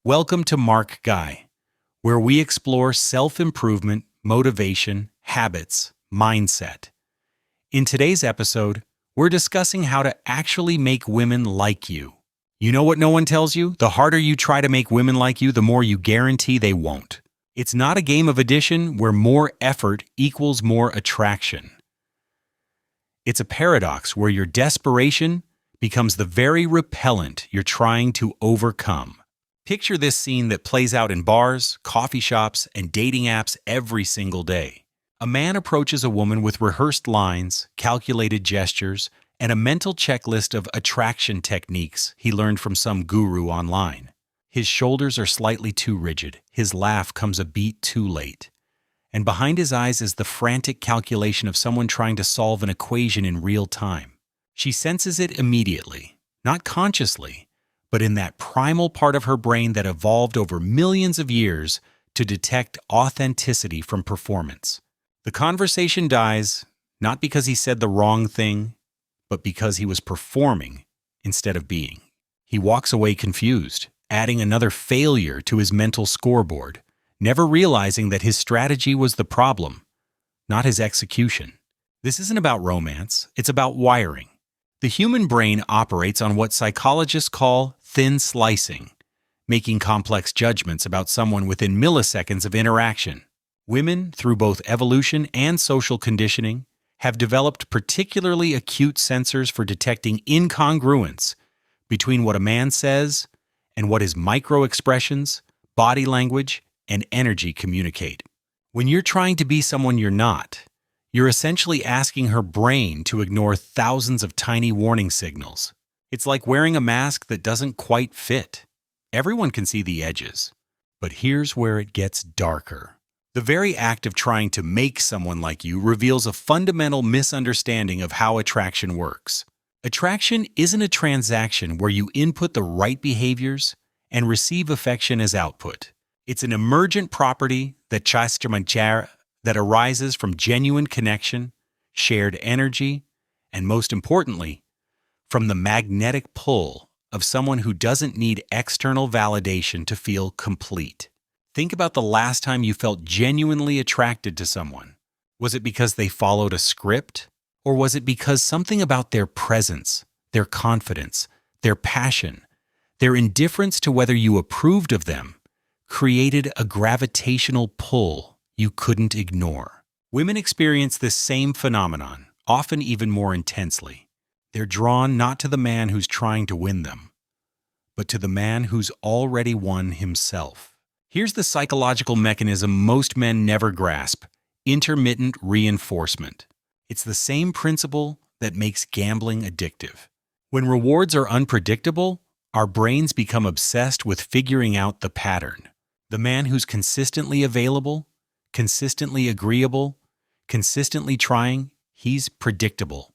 Welcome to MarkGuy, where we explore self-improvement, motivation, habits, mindset. In today's episode, we're discussing how to actually make women like you. You know what no one tells you? The harder you try to make women like you, the more you guarantee they won't. It's not a game of addition where more effort equals more attraction. It's a paradox where your desperation becomes the very repellent you're trying to overcome. Picture this scene that plays out in bars, coffee shops, and dating apps every single day. A man approaches a woman with rehearsed lines, calculated gestures, and a mental checklist of attraction techniques he learned from some guru online. His shoulders are slightly too rigid, his laugh comes a beat too late, and behind his eyes is the frantic calculation of someone trying to solve an equation in real time. She senses it immediately, not consciously, but in that primal part of her brain that evolved over millions of years to detect authenticity from performance. The conversation dies, not because he said the wrong thing, but because he was performing instead of being. He walks away confused, adding another failure to his mental scoreboard, never realizing that his strategy was the problem, not his execution. This isn't about romance, it's about wiring. The human brain operates on what psychologists call thin slicing, making complex judgments about someone within milliseconds of interaction. Women, through both evolution and social conditioning, have developed particularly acute sensors for detecting incongruence between what a man says and what his micro-expressions, body language, and energy communicate. When you're trying to be someone you're not, you're essentially asking her brain to ignore thousands of tiny warning signals. It's like wearing a mask that doesn't quite fit. Everyone can see the edges. But here's where it gets darker. The very act of trying to make someone like you reveals a fundamental misunderstanding of how attraction works. Attraction isn't a transaction where you input the right behaviors and receive affection as output. It's an emergent property that arises from genuine connection, shared energy, and most importantly, from the magnetic pull of someone who doesn't need external validation to feel complete. Think about the last time you felt genuinely attracted to someone. Was it because they followed a script? Or was it because something about their presence, their confidence, their passion, their indifference to whether you approved of them, created a gravitational pull you couldn't ignore? Women experience this same phenomenon, often even more intensely. They're drawn not to the man who's trying to win them, but to the man who's already won himself. Here's the psychological mechanism most men never grasp: intermittent reinforcement. It's the same principle that makes gambling addictive. When rewards are unpredictable, our brains become obsessed with figuring out the pattern. The man who's consistently available, consistently agreeable, consistently trying, he's predictable.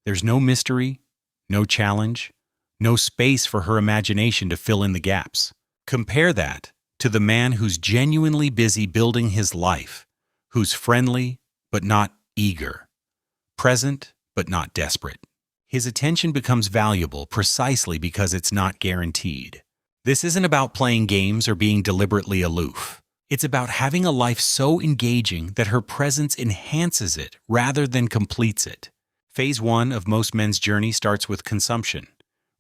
There's no mystery, no challenge, no space for her imagination to fill in the gaps. Compare that to the man who's genuinely busy building his life, who's friendly but not eager, present but not desperate. His attention becomes valuable precisely because it's not guaranteed. This isn't about playing games or being deliberately aloof. It's about having a life so engaging that her presence enhances it rather than completes it. Phase 1 of most men's journey starts with consumption,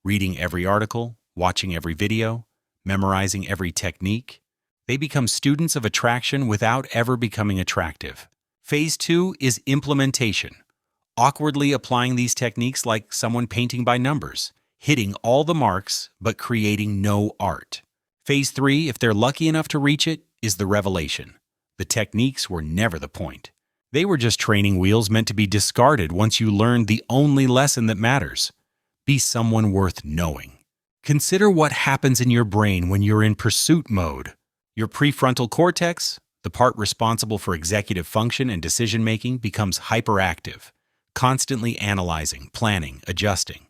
reading every article, watching every video, memorizing every technique. They become students of attraction without ever becoming attractive. Phase 2 is implementation, awkwardly applying these techniques like someone painting by numbers, hitting all the marks but creating no art. Phase 3, if they're lucky enough to reach it, is the revelation. The techniques were never the point. They were just training wheels meant to be discarded once you learned the only lesson that matters: be someone worth knowing. Consider what happens in your brain when you're in pursuit mode. Your prefrontal cortex, the part responsible for executive function and decision-making, becomes hyperactive, constantly analyzing, planning, adjusting.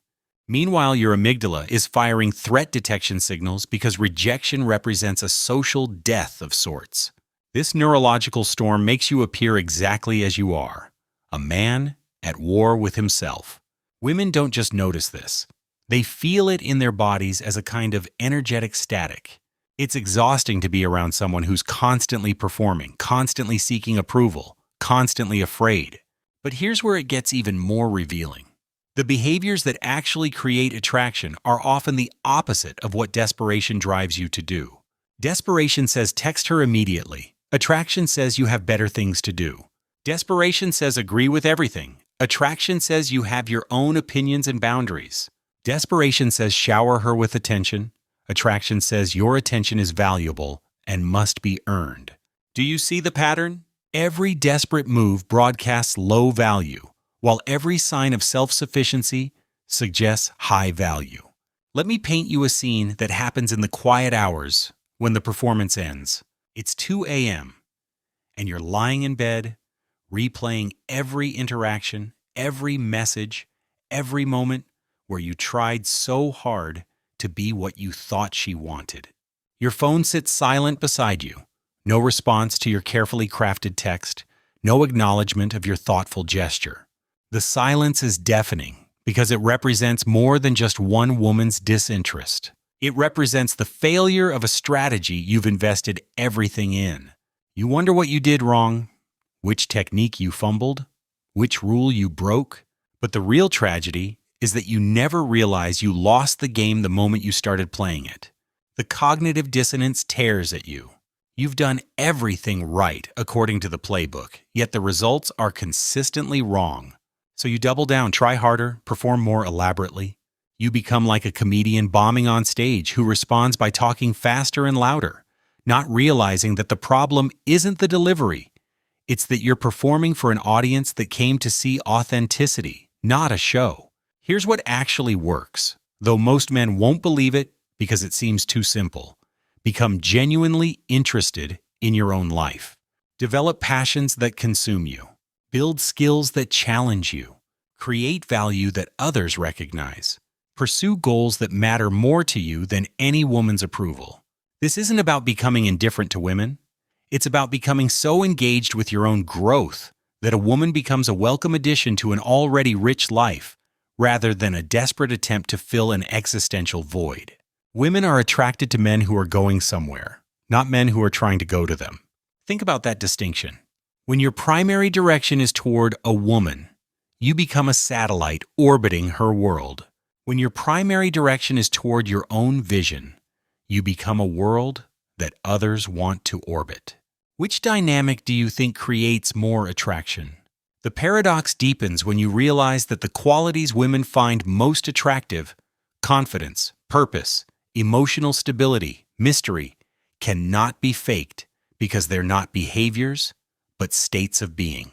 Meanwhile, your amygdala is firing threat detection signals because rejection represents a social death of sorts. This neurological storm makes you appear exactly as you are, a man at war with himself. Women don't just notice this. They feel it in their bodies as a kind of energetic static. It's exhausting to be around someone who's constantly performing, constantly seeking approval, constantly afraid. But here's where it gets even more revealing. The behaviors that actually create attraction are often the opposite of what desperation drives you to do. Desperation says text her immediately. Attraction says you have better things to do. Desperation says agree with everything. Attraction says you have your own opinions and boundaries. Desperation says shower her with attention. Attraction says your attention is valuable and must be earned. Do you see the pattern? Every desperate move broadcasts low value, while every sign of self-sufficiency suggests high value. Let me paint you a scene that happens in the quiet hours when the performance ends. It's 2 a.m., and you're lying in bed, replaying every interaction, every message, every moment where you tried so hard to be what you thought she wanted. Your phone sits silent beside you. No response to your carefully crafted text, no acknowledgement of your thoughtful gesture. The silence is deafening because it represents more than just one woman's disinterest. It represents the failure of a strategy you've invested everything in. You wonder what you did wrong, which technique you fumbled, which rule you broke. But the real tragedy is that you never realize you lost the game the moment you started playing it. The cognitive dissonance tears at you. You've done everything right according to the playbook, yet the results are consistently wrong. So you double down, try harder, perform more elaborately. You become like a comedian bombing on stage who responds by talking faster and louder, not realizing that the problem isn't the delivery. It's that you're performing for an audience that came to see authenticity, not a show. Here's what actually works, though most men won't believe it because it seems too simple. Become genuinely interested in your own life. Develop passions that consume you. Build skills that challenge you. Create value that others recognize. Pursue goals that matter more to you than any woman's approval. This isn't about becoming indifferent to women. It's about becoming so engaged with your own growth that a woman becomes a welcome addition to an already rich life, rather than a desperate attempt to fill an existential void. Women are attracted to men who are going somewhere, not men who are trying to go to them. Think about that distinction. When your primary direction is toward a woman, you become a satellite orbiting her world. When your primary direction is toward your own vision, you become a world that others want to orbit. Which dynamic do you think creates more attraction? The paradox deepens when you realize that the qualities women find most attractive, confidence, purpose, emotional stability, mystery, cannot be faked because they're not behaviors, but states of being.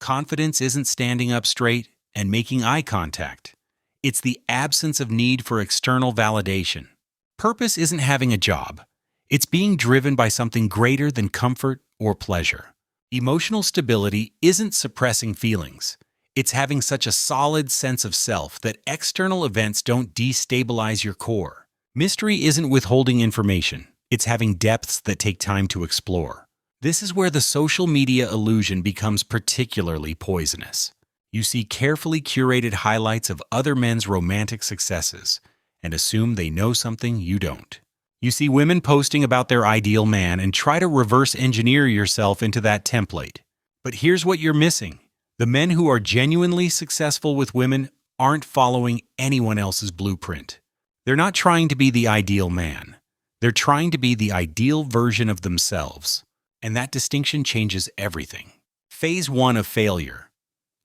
Confidence isn't standing up straight and making eye contact. It's the absence of need for external validation. Purpose isn't having a job. It's being driven by something greater than comfort or pleasure. Emotional stability isn't suppressing feelings. It's having such a solid sense of self that external events don't destabilize your core. Mystery isn't withholding information. It's having depths that take time to explore. This is where the social media illusion becomes particularly poisonous. You see carefully curated highlights of other men's romantic successes and assume they know something you don't. You see women posting about their ideal man and try to reverse engineer yourself into that template. But here's what you're missing. The men who are genuinely successful with women aren't following anyone else's blueprint. They're not trying to be the ideal man. They're trying to be the ideal version of themselves. And that distinction changes everything. Phase 1 of failure.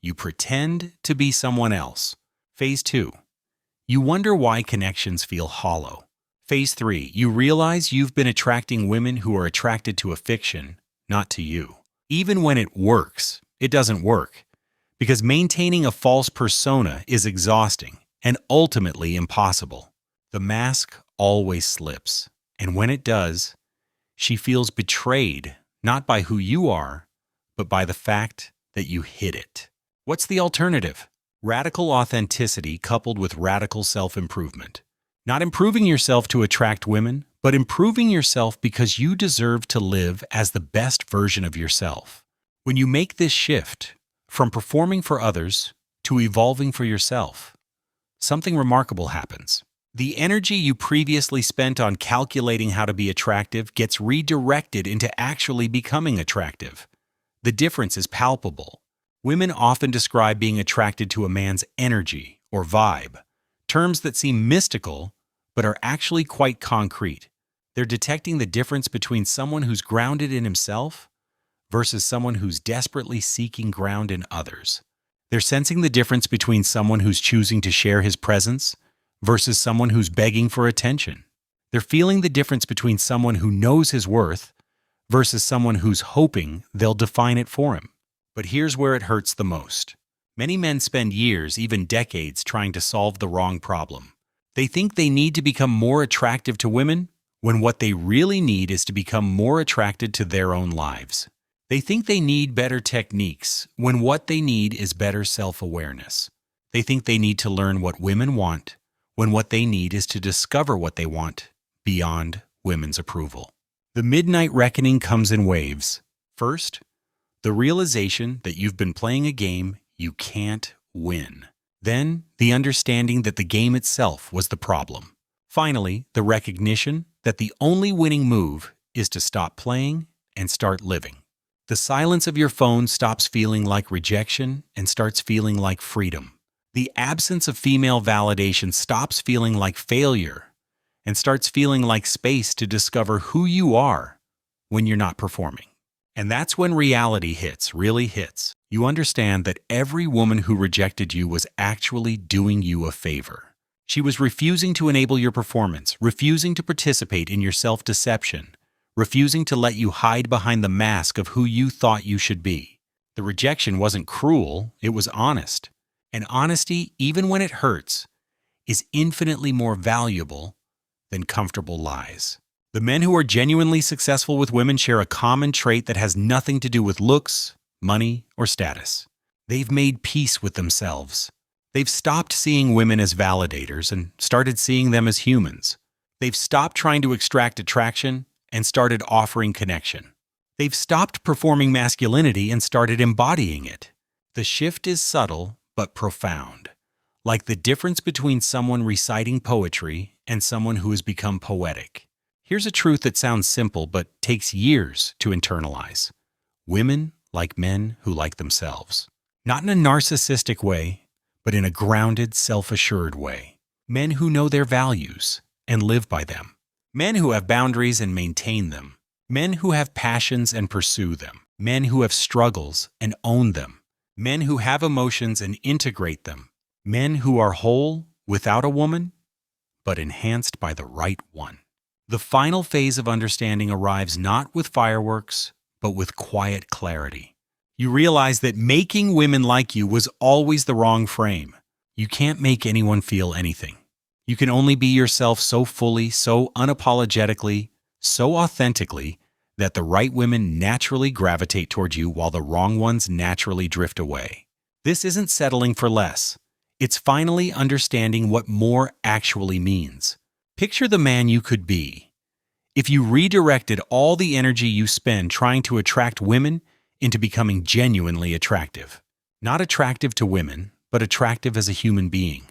You pretend to be someone else. Phase 2. You wonder why connections feel hollow. Phase 3. You realize you've been attracting women who are attracted to a fiction, not to you. Even when it works, it doesn't work. Because maintaining a false persona is exhausting and ultimately impossible. The mask always slips, and when it does, she feels betrayed, not by who you are, but by the fact that you hid it. What's the alternative? Radical authenticity coupled with radical self-improvement. Not improving yourself to attract women, but improving yourself because you deserve to live as the best version of yourself. When you make this shift, from performing for others to evolving for yourself, something remarkable happens. The energy you previously spent on calculating how to be attractive gets redirected into actually becoming attractive. The difference is palpable. Women often describe being attracted to a man's energy or vibe, terms that seem mystical but are actually quite concrete. They're detecting the difference between someone who's grounded in himself versus someone who's desperately seeking ground in others. They're sensing the difference between someone who's choosing to share his presence versus someone who's begging for attention. They're feeling the difference between someone who knows his worth versus someone who's hoping they'll define it for him. But here's where it hurts the most. Many men spend years, even decades, trying to solve the wrong problem. They think they need to become more attractive to women when what they really need is to become more attracted to their own lives. They think they need better techniques when what they need is better self-awareness. They think they need to learn what women want when what they need is to discover what they want beyond women's approval. The midnight reckoning comes in waves. First, the realization that you've been playing a game you can't win. Then, the understanding that the game itself was the problem. Finally, the recognition that the only winning move is to stop playing and start living. The silence of your phone stops feeling like rejection and starts feeling like freedom. The absence of female validation stops feeling like failure and starts feeling like space to discover who you are when you're not performing. And that's when reality really hits. You understand that every woman who rejected you was actually doing you a favor. She was refusing to enable your performance, refusing to participate in your self-deception, refusing to let you hide behind the mask of who you thought you should be. The rejection wasn't cruel, it was honest. And honesty, even when it hurts, is infinitely more valuable than comfortable lies. The men who are genuinely successful with women share a common trait that has nothing to do with looks, money, or status. They've made peace with themselves. They've stopped seeing women as validators and started seeing them as humans. They've stopped trying to extract attraction and started offering connection. They've stopped performing masculinity and started embodying it. The shift is subtle but profound, like the difference between someone reciting poetry and someone who has become poetic. Here's a truth that sounds simple but takes years to internalize. Women like men who like themselves. Not in a narcissistic way, but in a grounded, self-assured way. Men who know their values and live by them. Men who have boundaries and maintain them. Men who have passions and pursue them. Men who have struggles and own them. Men who have emotions and integrate them. Men who are whole without a woman, but enhanced by the right one. The final phase of understanding arrives not with fireworks, but with quiet clarity. You realize that making women like you was always the wrong frame. You can't make anyone feel anything. You can only be yourself so fully, so unapologetically, so authentically, that the right women naturally gravitate toward you while the wrong ones naturally drift away. This isn't settling for less. It's finally understanding what more actually means. Picture the man you could be if you redirected all the energy you spend trying to attract women into becoming genuinely attractive. Not attractive to women, but attractive as a human being.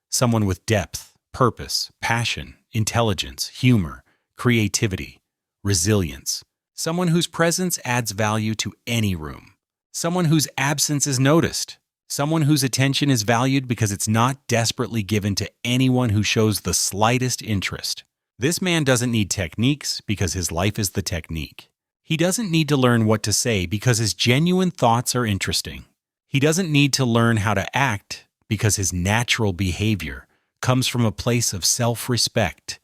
Someone with depth, purpose, passion, intelligence, humor, creativity, resilience. Someone whose presence adds value to any room. Someone whose absence is noticed. Someone whose attention is valued because it's not desperately given to anyone who shows the slightest interest. This man doesn't need techniques because his life is the technique. He doesn't need to learn what to say because his genuine thoughts are interesting. He doesn't need to learn how to act because his natural behavior comes from a place of self-respect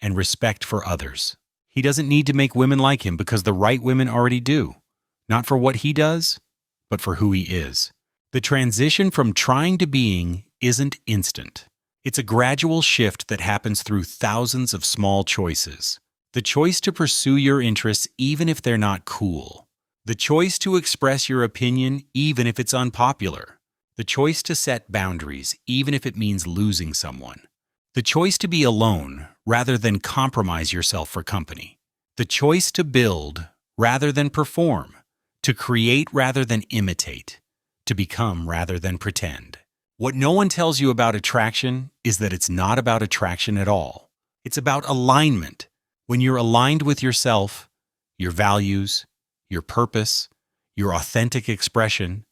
and respect for others. He doesn't need to make women like him because the right women already do, not for what he does, but for who he is. The transition from trying to being isn't instant. It's a gradual shift that happens through thousands of small choices. The choice to pursue your interests even if they're not cool. The choice to express your opinion even if it's unpopular. The choice to set boundaries even if it means losing someone. The choice to be alone rather than compromise yourself for company. The choice to build rather than perform. To create rather than imitate. To become rather than pretend. What no one tells you about attraction is that it's not about attraction at all. It's about alignment. When you're aligned with yourself, your values, your purpose, your authentic expression,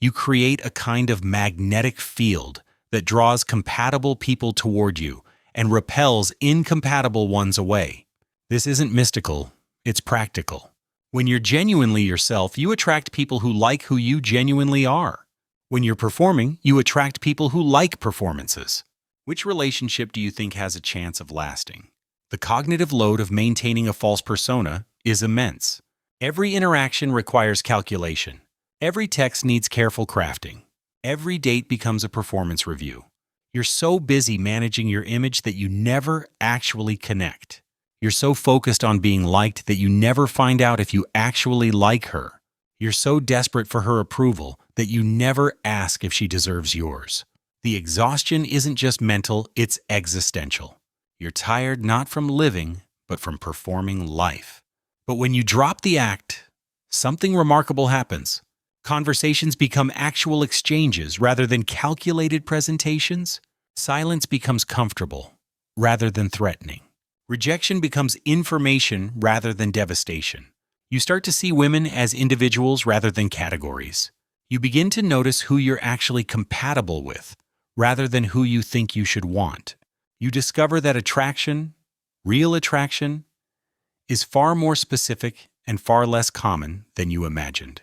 you create a kind of magnetic field that draws compatible people toward you and repels incompatible ones away. This isn't mystical, it's practical. When you're genuinely yourself, you attract people who like who you genuinely are. When you're performing, you attract people who like performances. Which relationship do you think has a chance of lasting? The cognitive load of maintaining a false persona is immense. Every interaction requires calculation. Every text needs careful crafting. Every date becomes a performance review. You're so busy managing your image that you never actually connect. You're so focused on being liked that you never find out if you actually like her. You're so desperate for her approval that you never ask if she deserves yours. The exhaustion isn't just mental, it's existential. You're tired not from living, but from performing life. But when you drop the act, something remarkable happens. Conversations become actual exchanges rather than calculated presentations. Silence becomes comfortable rather than threatening. Rejection becomes information rather than devastation. You start to see women as individuals rather than categories. You begin to notice who you're actually compatible with rather than who you think you should want. You discover that attraction, real attraction, is far more specific and far less common than you imagined.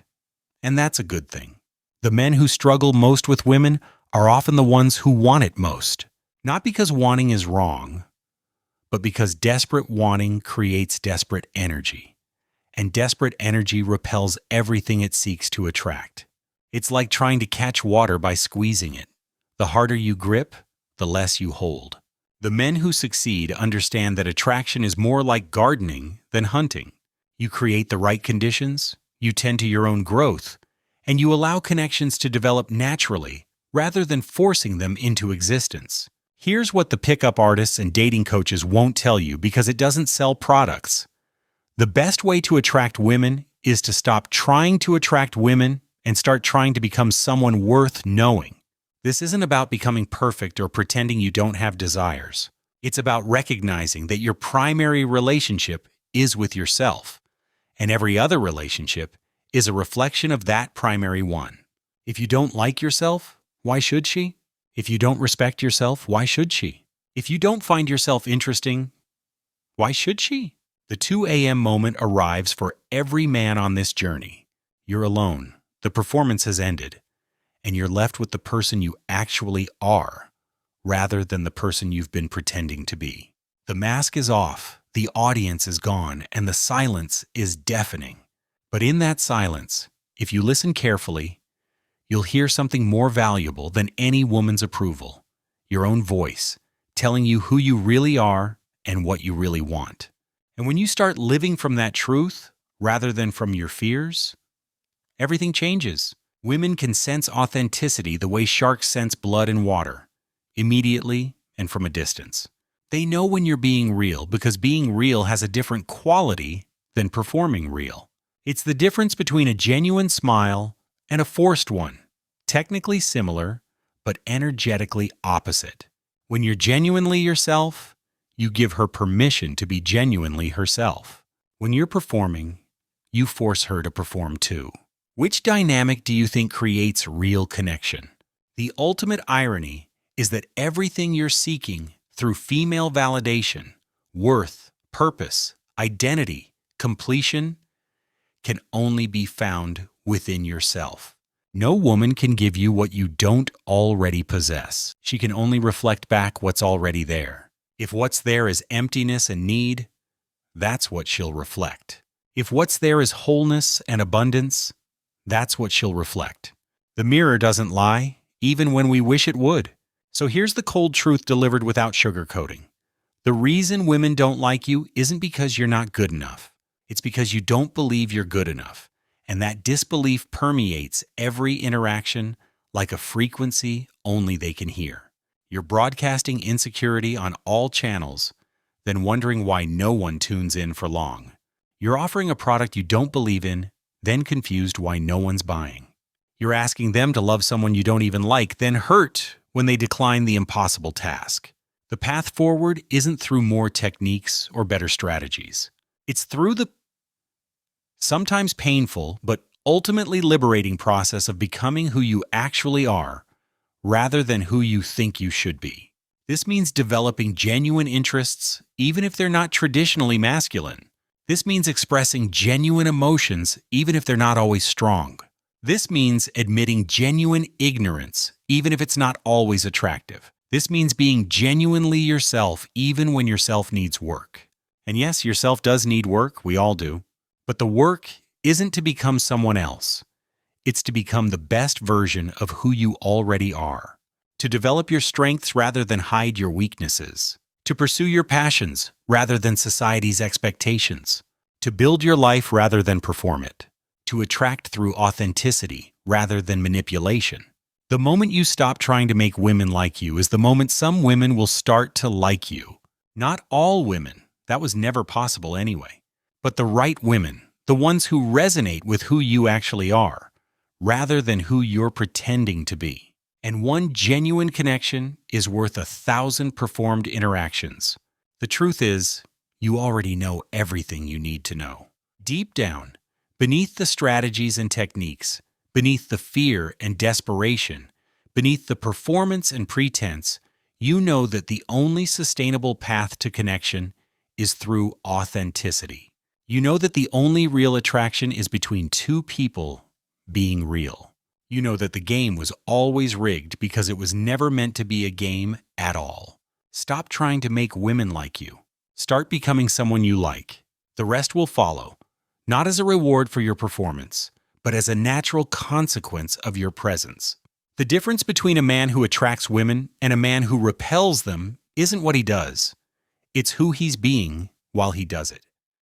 And that's a good thing. The men who struggle most with women are often the ones who want it most. Not because wanting is wrong, but because desperate wanting creates desperate energy. And desperate energy repels everything it seeks to attract. It's like trying to catch water by squeezing it. The harder you grip, the less you hold. The men who succeed understand that attraction is more like gardening than hunting. You create the right conditions, you tend to your own growth, and you allow connections to develop naturally rather than forcing them into existence. Here's what the pickup artists and dating coaches won't tell you because it doesn't sell products. The best way to attract women is to stop trying to attract women and start trying to become someone worth knowing. This isn't about becoming perfect or pretending you don't have desires. It's about recognizing that your primary relationship is with yourself, and every other relationship is a reflection of that primary one. If you don't like yourself, why should she? If you don't respect yourself, why should she? If you don't find yourself interesting, why should she? The 2 a.m. moment arrives for every man on this journey. You're alone. The performance has ended. And you're left with the person you actually are, rather than the person you've been pretending to be. The mask is off, the audience is gone, and the silence is deafening. But in that silence, if you listen carefully, you'll hear something more valuable than any woman's approval, your own voice, telling you who you really are and what you really want. And when you start living from that truth, rather than from your fears, everything changes. Women can sense authenticity the way sharks sense blood in water, immediately and from a distance. They know when you're being real because being real has a different quality than performing real. It's the difference between a genuine smile and a forced one, technically similar, but energetically opposite. When you're genuinely yourself, you give her permission to be genuinely herself. When you're performing, you force her to perform too. Which dynamic do you think creates real connection? The ultimate irony is that everything you're seeking through female validation, worth, purpose, identity, completion, can only be found within yourself. No woman can give you what you don't already possess. She can only reflect back what's already there. If what's there is emptiness and need, that's what she'll reflect. If what's there is wholeness and abundance, that's what she'll reflect. The mirror doesn't lie, even when we wish it would. So here's the cold truth delivered without sugarcoating. The reason women don't like you isn't because you're not good enough. It's because you don't believe you're good enough. And that disbelief permeates every interaction like a frequency only they can hear. You're broadcasting insecurity on all channels, then wondering why no one tunes in for long. You're offering a product you don't believe in, then confused why no one's buying. You're asking them to love someone you don't even like, then hurt when they decline the impossible task. The path forward isn't through more techniques or better strategies. It's through the sometimes painful but ultimately liberating process of becoming who you actually are rather than who you think you should be. This means developing genuine interests, even if they're not traditionally masculine. This means expressing genuine emotions, even if they're not always strong. This means admitting genuine ignorance, even if it's not always attractive. This means being genuinely yourself, even when yourself needs work. And yes, yourself does need work, we all do. But the work isn't to become someone else. It's to become the best version of who you already are. To develop your strengths rather than hide your weaknesses. To pursue your passions rather than society's expectations. To build your life rather than perform it. To attract through authenticity rather than manipulation. The moment you stop trying to make women like you is the moment some women will start to like you. Not all women. That was never possible anyway. But the right women, the ones who resonate with who you actually are, rather than who you're pretending to be. And one genuine connection is worth 1,000 performed interactions. The truth is, you already know everything you need to know. Deep down, beneath the strategies and techniques, beneath the fear and desperation, beneath the performance and pretense, you know that the only sustainable path to connection is through authenticity. You know that the only real attraction is between two people being real. You know that the game was always rigged because it was never meant to be a game at all. Stop trying to make women like you. Start becoming someone you like. The rest will follow, not as a reward for your performance, but as a natural consequence of your presence. The difference between a man who attracts women and a man who repels them isn't what he does. It's who he's being while he does it.